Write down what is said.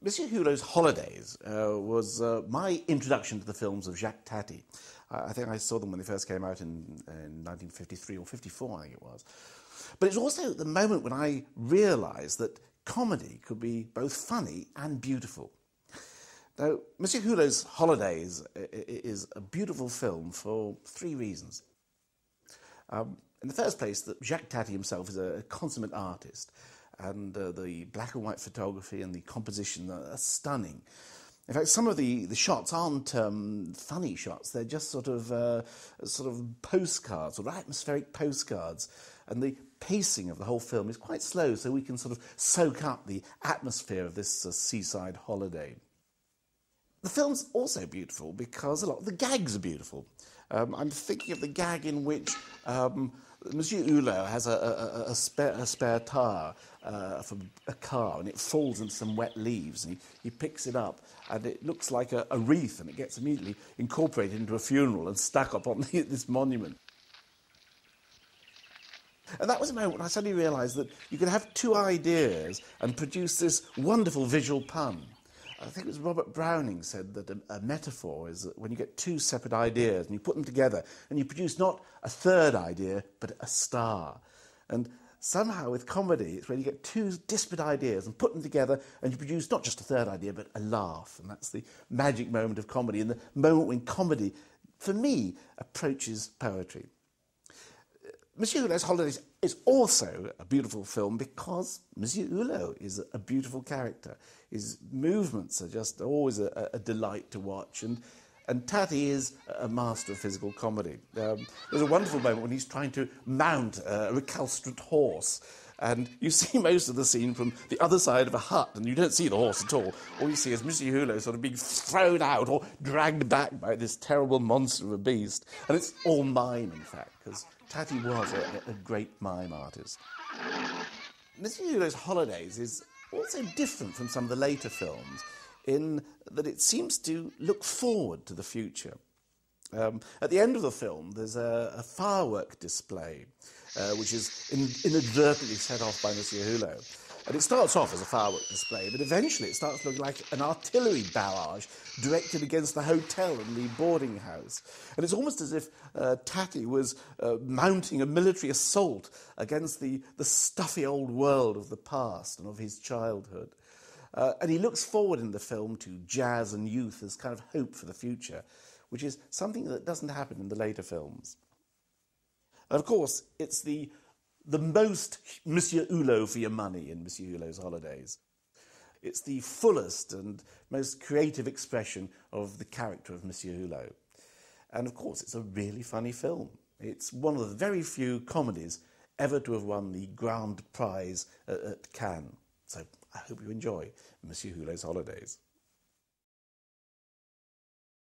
Monsieur Hulot's Holidays was my introduction to the films of Jacques Tati. I think I saw them when they first came out in 1953 or 54, I think it was. But it's also the moment when I realised that comedy could be both funny and beautiful. Now, Monsieur Hulot's Holidays is a beautiful film for three reasons. In the first place, that Jacques Tati himself is a consummate artist, and the black and white photography and the composition are stunning. In fact, some of the shots aren't funny shots; they're just sort of postcards, or atmospheric postcards, and the pacing of the whole film is quite slow, so we can sort of soak up the atmosphere of this seaside holiday. The film's also beautiful because a lot of the gags are beautiful. I'm thinking of the gag in which Monsieur Hulot has a spare tire from a car, and it falls into some wet leaves, and he picks it up, and it looks like a wreath, and it gets immediately incorporated into a funeral and stuck up on this monument. And that was a moment when I suddenly realised that you could have two ideas and produce this wonderful visual pun. I think it was Robert Browning said that a metaphor is that when you get two separate ideas and you put them together and you produce not a third idea but a star. And somehow with comedy it's when you get two disparate ideas and put them together and you produce not just a third idea but a laugh. And that's the magic moment of comedy, and the moment when comedy, for me, approaches poetry. Monsieur Hulot's Holidays is also a beautiful film because Monsieur Hulot is a beautiful character. His movements are just always a delight to watch, and Tati is a master of physical comedy. There's a wonderful moment when he's trying to mount a recalcitrant horse, and you see most of the scene from the other side of a hut, and you don't see the horse at all. All you see is Monsieur Hulot sort of being thrown out or dragged back by this terrible monster of a beast. And it's all mime, in fact, because Tati was a great mime artist. Monsieur Hulot's Holidays is also different from some of the later films in that it seems to look forward to the future. At the end of the film, there's a firework display, which is inadvertently set off by Monsieur Hulot. And it starts off as a firework display, but eventually it starts looking like an artillery barrage directed against the hotel and the boarding house. And it's almost as if Tati was mounting a military assault against the stuffy old world of the past and of his childhood. And he looks forward in the film to jazz and youth as kind of hope for the future, which is something that doesn't happen in the later films. And of course, it's the most Monsieur Hulot for your money in Monsieur Hulot's Holidays. It's the fullest and most creative expression of the character of Monsieur Hulot. And of course, it's a really funny film. It's one of the very few comedies ever to have won the Grand Prize at Cannes. So I hope you enjoy Monsieur Hulot's Holidays.